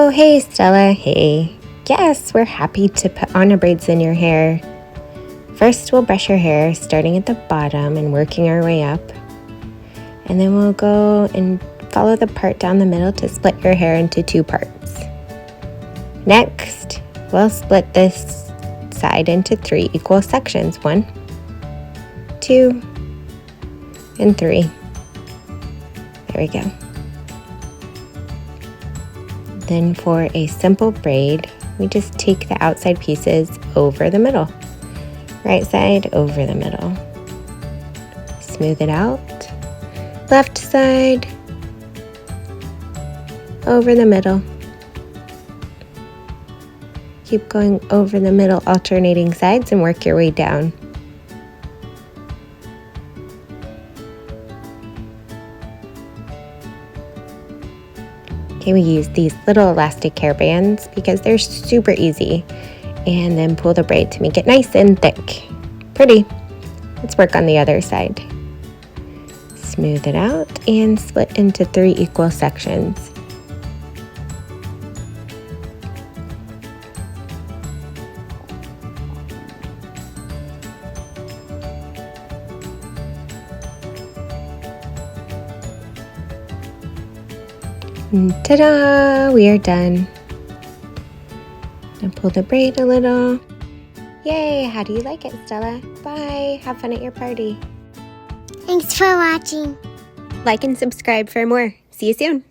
Oh, hey, Stella. Hey. Yes, we're happy to put Anna Braids in your hair. First, we'll brush your hair, starting at the bottom and working our way up. And then we'll go and follow the part down the middle to split your hair into 2 parts. Next, we'll split this side into 3 equal sections. 1, 2, and 3. There we go. Then for a simple braid, we just take the outside pieces over the middle. Right side over the middle. Smooth it out. Left side over the middle. Keep going over the middle, alternating sides, and work your way down. Okay, we use these little elastic hairbands because they're super easy. And then pull the braid to make it nice and thick. Pretty. Let's work on the other side. Smooth it out and split into 3 equal sections. And ta-da! We are done. Now pull the braid a little. Yay! How do you like it, Stella? Bye! Have fun at your party. Thanks for watching. Like and subscribe for more. See you soon.